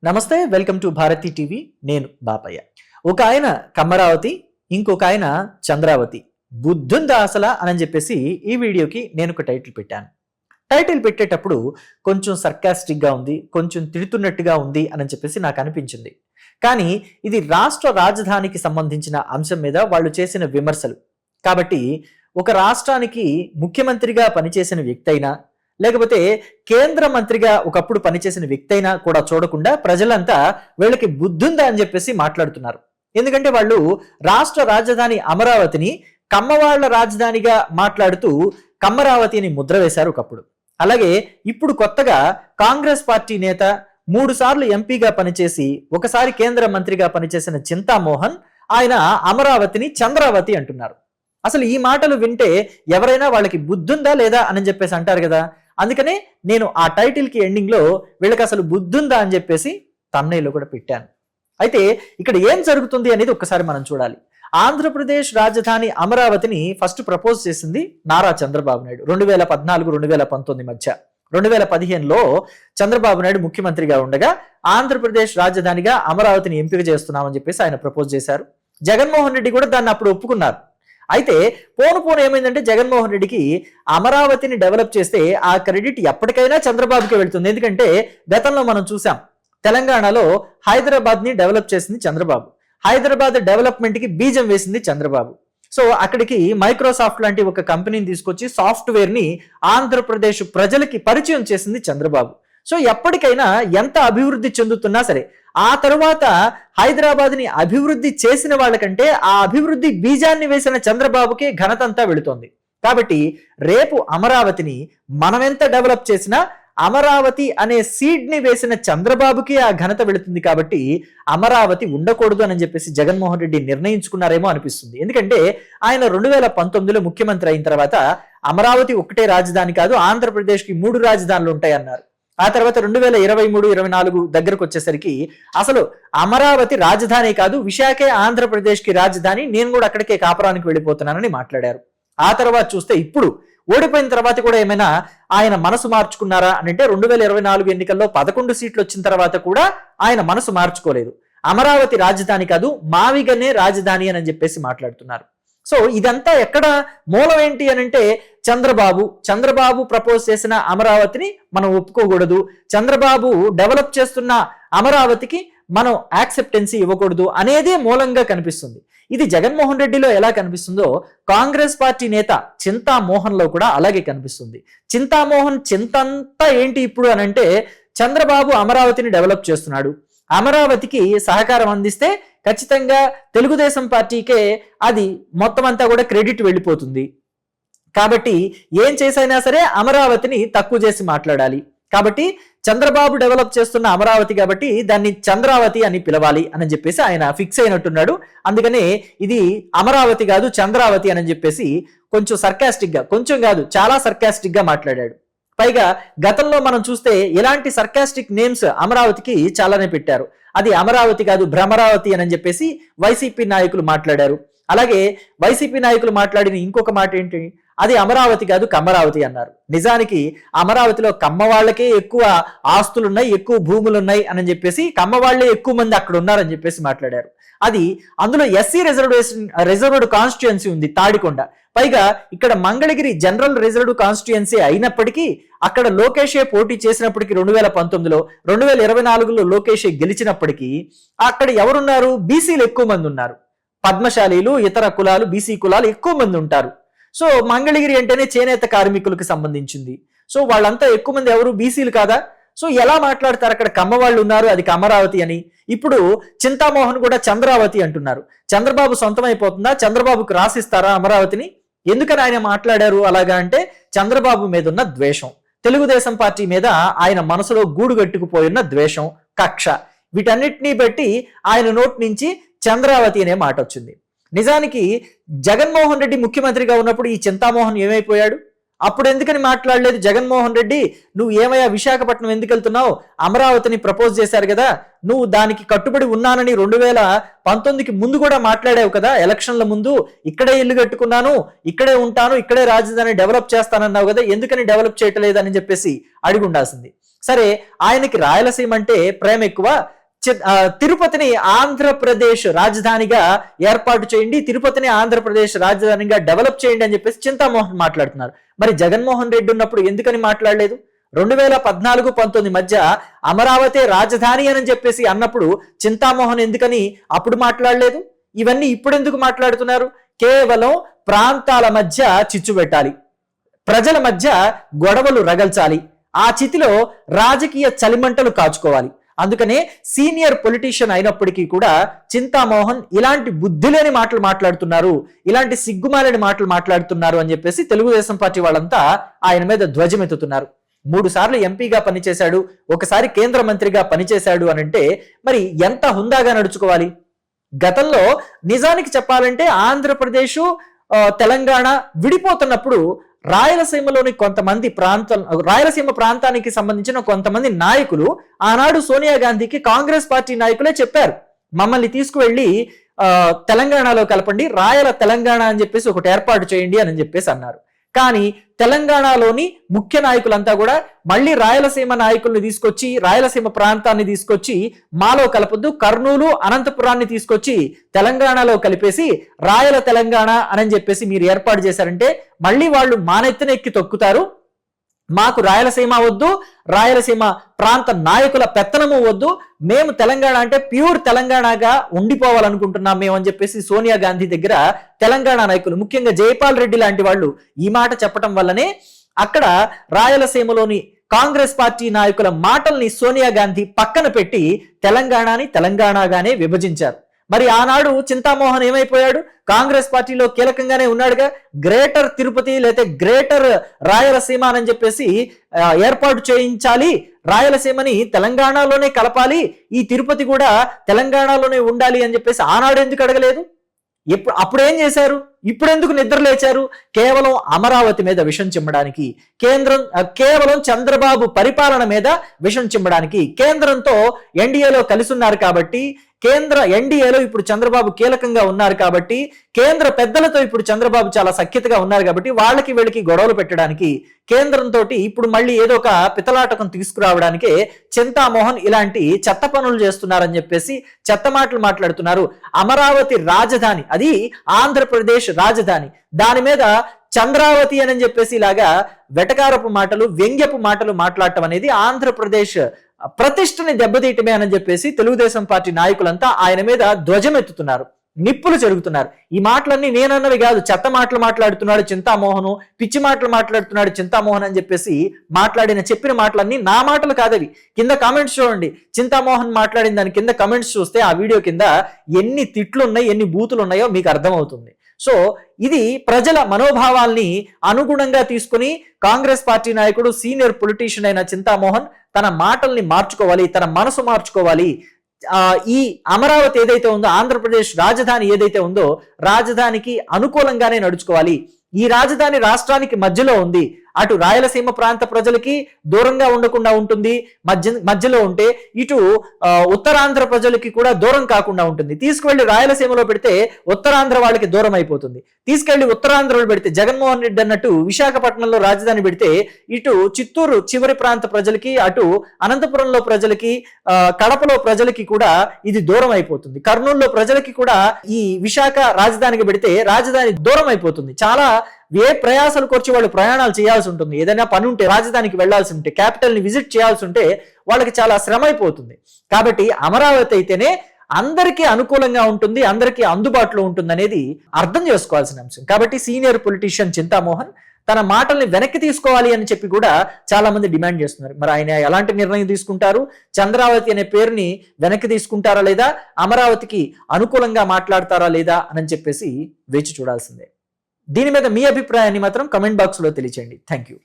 నమస్తే, welcome to Bharati TV. నేను బాపయ్య. ఒక ఆయన కమ్మరావతి, ఇంకొక ఆయన చంద్రావతి. బుద్ధుందా అసలా అని చెప్పేసి ఈ వీడియోకి నేను ఒక టైటిల్ పెట్టాను. టైటిల్ పెట్టేటప్పుడు కొంచెం సర్కాస్టిక్గా ఉంది, కొంచెం తిడుతున్నట్టుగా ఉంది అని చెప్పేసి నాకు అనిపించింది. కానీ ఇది రాష్ట్ర రాజధానికి సంబంధించిన అంశం మీద వాళ్ళు చేసిన విమర్శలు కాబట్టి, ఒక రాష్ట్రానికి ముఖ్యమంత్రిగా పనిచేసిన వ్యక్తి అయినా, లేకపోతే కేంద్ర మంత్రిగా ఒకప్పుడు పనిచేసిన వ్యక్తి అయినా కూడా చూడకుండా ప్రజలంతా వీళ్ళకి బుద్ధుందా అని చెప్పేసి మాట్లాడుతున్నారు. ఎందుకంటే వాళ్ళు రాష్ట్ర రాజధాని అమరావతిని కమ్మవాళ్ల రాజధానిగా మాట్లాడుతూ కమ్మరావతి అని ముద్ర వేశారు ఒకప్పుడు. అలాగే ఇప్పుడు కొత్తగా కాంగ్రెస్ పార్టీ నేత 3 సార్లు ఎంపీగా పనిచేసి ఒకసారి కేంద్ర మంత్రిగా పనిచేసిన చింతామోహన్ ఆయన అమరావతిని చంద్రావతి అంటున్నారు. అసలు ఈ మాటలు వింటే ఎవరైనా వాళ్ళకి బుద్ధుందా లేదా అని చెప్పేసి అంటారు కదా. అందుకనే నేను ఆ టైటిల్కి ఎండింగ్లో వీళ్ళకి అసలు బుద్ధుందా అని చెప్పేసి తమ్నైల్లో కూడా పెట్టాను. అయితే ఇక్కడ ఏం జరుగుతుంది అనేది ఒక్కసారి మనం చూడాలి. ఆంధ్రప్రదేశ్ రాజధాని అమరావతిని ఫస్ట్ ప్రపోజ్ చేసింది నారా చంద్రబాబు నాయుడు 2014-2019 మధ్య. 2015లో చంద్రబాబు నాయుడు ముఖ్యమంత్రిగా ఉండగా ఆంధ్రప్రదేశ్ రాజధానిగా అమరావతిని ఎంపిక చేస్తున్నామని చెప్పేసి ఆయన ప్రపోజ్ చేశారు. జగన్మోహన్ రెడ్డి కూడా దాన్ని అప్పుడు ఒప్పుకున్నారు. అయితే పోను ఏమైందంటే జగన్మోహన్ రెడ్డికి అమరావతిని డెవలప్ చేస్తే ఆ క్రెడిట్ ఎప్పటికైనా చంద్రబాబుకి వెళ్తుంది. ఎందుకంటే గతంలో మనం చూసాం, తెలంగాణలో హైదరాబాద్ ని డెవలప్ చేసింది చంద్రబాబు, హైదరాబాద్ డెవలప్మెంట్ కి బీజం వేసింది చంద్రబాబు. సో అక్కడికి మైక్రోసాఫ్ట్ లాంటి ఒక కంపెనీని తీసుకొచ్చి సాఫ్ట్వేర్ ని ఆంధ్రప్రదేశ్ ప్రజలకి పరిచయం చేసింది చంద్రబాబు. సో ఎప్పటికైనా ఎంత అభివృద్ధి చెందుతున్నా సరే ఆ తరువాత హైదరాబాద్ ని అభివృద్ధి చేసిన వాళ్ళకంటే ఆ అభివృద్ధి బీజాన్ని వేసిన చంద్రబాబుకే ఘనత అంతా వెళుతోంది. కాబట్టి రేపు అమరావతిని మనం ఎంత డెవలప్ చేసినా అమరావతి అనే సీడ్ ని వేసిన చంద్రబాబుకి ఆ ఘనత వెళుతుంది. కాబట్టి అమరావతి ఉండకూడదు అని చెప్పేసి జగన్మోహన్ రెడ్డి నిర్ణయించుకున్నారేమో అనిపిస్తుంది. ఎందుకంటే ఆయన 2019లో ముఖ్యమంత్రి అయిన తర్వాత అమరావతి ఒకటే రాజధాని కాదు, ఆంధ్రప్రదేశ్కి 3 రాజధానులు ఉంటాయన్నారు. ఆ తర్వాత 2023-24 దగ్గరకు వచ్చేసరికి అసలు అమరావతి రాజధాని కాదు, విశాఖే ఆంధ్రప్రదేశ్కి రాజధాని, నేను కూడా అక్కడికే కాపురానికి వెళ్ళిపోతున్నానని మాట్లాడారు. ఆ తర్వాత చూస్తే ఇప్పుడు ఓడిపోయిన తర్వాత కూడా ఏమైనా ఆయన మనసు మార్చుకున్నారా అని అంటే 2024 ఎన్నికల్లో 11 సీట్లు వచ్చిన తర్వాత కూడా ఆయన మనసు మార్చుకోలేదు. అమరావతి రాజధాని కాదు, మావిగనే రాజధాని అని చెప్పేసి మాట్లాడుతున్నారు. సో ఇదంతా ఎక్కడ మూలం ఏంటి అని అంటే చంద్రబాబు ప్రపోజ్ చేసిన అమరావతిని మనం ఒప్పుకోకూడదు, చంద్రబాబు డెవలప్ చేస్తున్న అమరావతికి మనం యాక్సెప్టెన్సీ ఇవ్వకూడదు అనేదే మూలంగా కనిపిస్తుంది. ఇది జగన్మోహన్ రెడ్డిలో ఎలా కనిపిస్తుందో కాంగ్రెస్ పార్టీ నేత చింతామోహన్ లో కూడా అలాగే కనిపిస్తుంది. చింతామోహన్ చింతంతా ఏంటి ఇప్పుడు అని అంటే చంద్రబాబు అమరావతిని డెవలప్ చేస్తున్నాడు, అమరావతికి సహకారం అందిస్తే ఖచ్చితంగా తెలుగుదేశం పార్టీకే అది మొత్తం అంతా కూడా క్రెడిట్ వెళ్ళిపోతుంది. కాబట్టి ఏం చేసైనా సరే అమరావతిని తక్కువ చేసి మాట్లాడాలి. కాబట్టి చంద్రబాబు డెవలప్ చేస్తున్న అమరావతి కాబట్టి దాన్ని చంద్రావతి అని పిలవాలి అని చెప్పేసి ఆయన ఫిక్స్ అయినట్టున్నాడు. అందుకనే ఇది అమరావతి కాదు చంద్రావతి అని చెప్పేసి కొంచెం సర్కాస్టిక్ గా, కొంచెం కాదు చాలా సర్కాస్టిక్ గా మాట్లాడాడు. పైగా గతంలో మనం చూస్తే ఇలాంటి సర్కాస్టిక్ నేమ్స్ అమరావతికి చాలానే పెట్టారు. అది అమరావతి కాదు భ్రమరావతి అని చెప్పేసి వైసీపీ నాయకులు మాట్లాడారు. అలాగే వైసీపీ నాయకులు మాట్లాడిన ఇంకొక మాట ఏంటి, అది అమరావతి కాదు కమ్మరావతి అన్నారు. నిజానికి అమరావతిలో కమ్మ వాళ్ళకే ఎక్కువ ఆస్తులున్నాయి, ఎక్కువ భూములు ఉన్నాయి అని చెప్పేసి కమ్మ వాళ్ళే ఎక్కువ మంది అక్కడ ఉన్నారని చెప్పేసి మాట్లాడారు. అది అందులో ఎస్సీ రిజర్వ్డ్ కాన్స్టిట్యుయెన్సీ ఉంది తాడికొండ. పైగా ఇక్కడ మంగళగిరి జనరల్ రిజర్వ్డ్ కాన్స్టిట్యుయెన్సీ అయినప్పటికీ అక్కడ లోకేషే పోటీ చేసినప్పటికీ 2019లో 2024లో లోకేషే గెలిచినప్పటికీ అక్కడ ఎవరున్నారు, బీసీలు ఎక్కువ మంది ఉన్నారు, పద్మశాలీలు ఇతర కులాలు బీసీ కులాలు ఎక్కువ మంది ఉంటారు. సో మంగళగిరి అంటేనే చేనేత కార్మికులకు సంబంధించింది. సో వాళ్ళంతా ఎక్కువ మంది ఎవరు బీసీలు కాదా? సో ఎలా మాట్లాడతారు, అక్కడ కమ్మవాళ్ళు ఉన్నారు అది అమరావతి అని. ఇప్పుడు చింతామోహన్ కూడా చంద్రావతి అంటున్నారు. చంద్రబాబు సొంతమైపోతుందా, చంద్రబాబుకు రాసిస్తారా అమరావతిని? ఎందుకని ఆయన మాట్లాడారు అలాగా అంటే చంద్రబాబు మీద ఉన్న ద్వేషం, తెలుగుదేశం పార్టీ మీద ఆయన మనసులో గూడు కట్టుకుపోయిన ద్వేషం, కక్ష, వీటన్నిటినీ బట్టి ఆయన నోటి నుంచి చంద్రావతి అనే మాట వచ్చింది. నిజానికి జగన్మోహన్ రెడ్డి ముఖ్యమంత్రిగా ఉన్నప్పుడు ఈ చింతామోహన్ ఏమైపోయాడు? అప్పుడు ఎందుకని మాట్లాడలేదు జగన్మోహన్ రెడ్డి? నువ్వు ఏమయ్యా విశాఖపట్నం ఎందుకు వెళ్తున్నావు, అమరావతిని ప్రపోజ్ చేశారు కదా, నువ్వు దానికి కట్టుబడి ఉన్నానని 2019కి ముందు కూడా మాట్లాడావు కదా, ఎలక్షన్ల ముందు ఇక్కడే ఇల్లు కట్టుకున్నాను, ఇక్కడే ఉంటాను, ఇక్కడే రాజధాని డెవలప్ చేస్తానన్నావు కదా, ఎందుకని డెవలప్ చేయట్లేదని చెప్పేసి అడిగి ఉండాల్సింది. సరే, ఆయనకి రాయలసీమ అంటే ప్రేమ ఎక్కువ, తిరుపతిని ఆంధ్రప్రదేశ్ రాజధానిగా ఏర్పాటు చేయండి, తిరుపతిని ఆంధ్రప్రదేశ్ రాజధానిగా డెవలప్ చేయండి అని చెప్పేసి చింతామోహన్ మాట్లాడుతున్నారు. మరి జగన్మోహన్ రెడ్డి ఉన్నప్పుడు ఎందుకని మాట్లాడలేదు? 2014-19 మధ్య అమరావతి రాజధాని అని చెప్పేసి అన్నప్పుడు చింతామోహన్ ఎందుకని అప్పుడు మాట్లాడలేదు? ఇవన్నీ ఇప్పుడు ఎందుకు మాట్లాడుతున్నారు? కేవలం ప్రాంతాల మధ్య చిచ్చు పెట్టాలి, ప్రజల మధ్య గొడవలు రగల్చాలి, ఆ చితిలో రాజకీయ చలిమంటలు కాచుకోవాలి. అందుకనే సీనియర్ పొలిటీషియన్ అయినప్పటికీ కూడా చింతామోహన్ ఇలాంటి బుద్ధి లేని మాటలు మాట్లాడుతున్నారు, ఇలాంటి సిగ్గుమాలని మాటలు మాట్లాడుతున్నారు అని చెప్పేసి తెలుగుదేశం పార్టీ వాళ్ళంతా ఆయన మీద ధ్వజమెత్తుతున్నారు. 3 సార్లు ఎంపీగా పనిచేశాడు, ఒకసారి కేంద్ర మంత్రిగా పనిచేశాడు అని అంటే మరి ఎంత హుందాగా నడుచుకోవాలి? గతంలో నిజానికి చెప్పాలంటే ఆంధ్రప్రదేశ్ తెలంగాణ విడిపోతున్నప్పుడు రాయలసీమలోని కొంతమంది రాయలసీమ ప్రాంతానికి సంబంధించిన కొంతమంది నాయకులు ఆనాడు సోనియా గాంధీకి కాంగ్రెస్ పార్టీ నాయకులే చెప్పారు, మమ్మల్ని తీసుకువెళ్ళి తెలంగాణలో కలపండి, రాయల తెలంగాణ అని చెప్పేసి ఒకటి ఏర్పాటు చేయండి అని చెప్పేసి అన్నారు. కానీ తెలంగాణలోని ముఖ్య నాయకులంతా కూడా మళ్ళీ రాయలసీమ నాయకుల్ని తీసుకొచ్చి, రాయలసీమ ప్రాంతాన్ని తీసుకొచ్చి మాలో కలపొద్దు, కర్నూలు అనంతపురాన్ని తీసుకొచ్చి తెలంగాణలో కలిపేసి రాయల తెలంగాణ అని చెప్పేసి మీరు ఏర్పాటు చేశారంటే మళ్ళీ వాళ్ళు మానెత్తిన ఎక్కి తొక్కుతారు. మాకు రాయలసీమ వద్దు, రాయలసీమ ప్రాంత నాయకుల పెత్తనము వద్దు, మేము తెలంగాణ అంటే ప్యూర్ తెలంగాణగా ఉండిపోవాలనుకుంటున్నాం మేము అని చెప్పేసి సోనియా గాంధీ దగ్గర తెలంగాణ నాయకులు, ముఖ్యంగా జైపాల్ రెడ్డి లాంటి వాళ్ళు ఈ మాట చెప్పడం వల్లనే అక్కడ రాయలసీమలోని కాంగ్రెస్ పార్టీ నాయకుల మాటల్ని సోనియా గాంధీ పక్కన పెట్టి తెలంగాణని తెలంగాణగానే విభజించారు. మరి ఆనాడు చింతామోహన్ ఏమైపోయాడు? కాంగ్రెస్ పార్టీలో కీలకంగానే ఉన్నాడుగా. గ్రేటర్ తిరుపతి లేకపోతే గ్రేటర్ రాయలసీమ అని చెప్పేసి ఏర్పాటు చేయించాలి, రాయలసీమని తెలంగాణలోనే కలపాలి, ఈ తిరుపతి కూడా తెలంగాణలోనే ఉండాలి అని చెప్పేసి ఆనాడు ఎందుకు అడగలేదు? అప్పుడేం చేశారు? ఇప్పుడెందుకు నిద్ర లేచారు? కేవలం అమరావతి మీద విషం చిమ్మడానికి, కేవలం చంద్రబాబు పరిపాలన మీద విషం చిమ్మడానికి, కేంద్రంతో ఎన్డీఏలో కలిసి ఉన్నారు కాబట్టి, ఎన్డీఏలో ఇప్పుడు చంద్రబాబు కీలకంగా ఉన్నారు కాబట్టి, కేంద్ర పెద్దలతో ఇప్పుడు చంద్రబాబు చాలా సఖ్యతగా ఉన్నారు కాబట్టి వాళ్ళకి వీళ్ళకి గొడవలు పెట్టడానికి, కేంద్రంతో ఇప్పుడు మళ్ళీ ఏదో ఒక పితలాటకం తీసుకురావడానికే చింతామోహన్ ఇలాంటి చెత్త పనులు చేస్తున్నారని చెప్పేసి చెత్త మాటలు మాట్లాడుతున్నారు. అమరావతి రాజధాని, అది ఆంధ్రప్రదేశ్ రాజధాని, దాని మీద చంద్రావతి అని చెప్పేసి ఇలాగా వెటకారపు మాటలు, వ్యంగ్యపు మాటలు మాట్లాడటం అనేది ఆంధ్రప్రదేశ్ ప్రతిష్టని దెబ్బతీయటమే అని చెప్పేసి తెలుగుదేశం పార్టీ నాయకులంతా ఆయన మీద ధ్వజమెత్తుతున్నారు, నిప్పులు జరుగుతున్నారు. ఈ మాటలన్నీ నేనన్నవి కాదు, చెత్త మాటలు మాట్లాడుతున్నాడు చింతామోహన్, పిచ్చి మాటలు మాట్లాడుతున్నాడు చింతామోహన్ అని చెప్పేసి చెప్పిన మాటలన్నీ నా మాటలు కాదవి. కింద కామెంట్స్ చూడండి, చింతామోహన్ మాట్లాడిన దాని కింద కమెంట్స్ చూస్తే ఆ వీడియో కింద ఎన్ని తిట్లు ఉన్నాయి, ఎన్ని బూతులు ఉన్నాయో మీకు అర్థమవుతుంది. సో ఇది ప్రజల మనోభావాల్ని అనుగుణంగా తీసుకుని కాంగ్రెస్ పార్టీ నాయకుడు సీనియర్ పొలిటీషియన్ అయిన చింతామోహన్ తన మాటల్ని మార్చుకోవాలి, తన మనసు మార్చుకోవాలి. ఈ అమరావతి ఏదైతే ఉందో, ఆంధ్రప్రదేశ్ రాజధాని ఏదైతే ఉందో, రాజధానికి అనుకూలంగానే నడుచుకోవాలి. ఈ రాజధాని రాష్ట్రానికి మధ్యలో ఉంది, అటు రాయలసీమ ప్రాంత ప్రజలకి దూరంగా ఉండకుండా ఉంటుంది, మధ్యలో ఉంటే ఇటు ఉత్తరాంధ్ర ప్రజలకి కూడా దూరం కాకుండా ఉంటుంది. తీసుకువెళ్ళి రాయలసీమలో పెడితే ఉత్తరాంధ్ర వాళ్ళకి దూరం అయిపోతుంది, తీసుకెళ్లి ఉత్తరాంధ్రలో పెడితే జగన్మోహన్ రెడ్డి అన్నట్టు విశాఖపట్నంలో రాజధాని పెడితే ఇటు చిత్తూరు చివరి ప్రాంత ప్రజలకి, అటు అనంతపురంలో ప్రజలకి, కడపలో ప్రజలకి కూడా ఇది దూరం అయిపోతుంది. కర్నూలులో ప్రజలకి కూడా ఈ విశాఖ రాజధానికి పెడితే రాజధాని దూరం అయిపోతుంది. చాలా ప్రయాసాలు కూర్చి వాళ్ళు ప్రయాణాలు చేయాల్సి ఉంటుంది, ఏదైనా పని ఉంటే రాజధానికి వెళ్లాల్సి ఉంటే, క్యాపిటల్ ని విజిట్ చేయాల్సి ఉంటే వాళ్ళకి చాలా శ్రమ అయిపోతుంది. కాబట్టి అమరావతి అయితేనే అందరికీ అనుకూలంగా ఉంటుంది, అందరికీ అందుబాటులో ఉంటుంది అనేది అర్థం చేసుకోవాల్సిన అంశం. కాబట్టి సీనియర్ పొలిటీషియన్ చింతామోహన్ తన మాటల్ని వెనక్కి తీసుకోవాలి అని చెప్పి కూడా చాలా మంది డిమాండ్ చేస్తున్నారు. మరి ఆయన ఎలాంటి నిర్ణయం తీసుకుంటారు? చంద్రావతి అనే పేరుని వెనక్కి తీసుకుంటారా లేదా, అమరావతికి అనుకూలంగా మాట్లాడతారా లేదా అని చెప్పేసి వేచి చూడాల్సిందే. దీని మీద మీ అభిప్రాయాన్ని మాత్రం కమెంట్ బాక్స్ లో తెలియచేయండి. Thank you.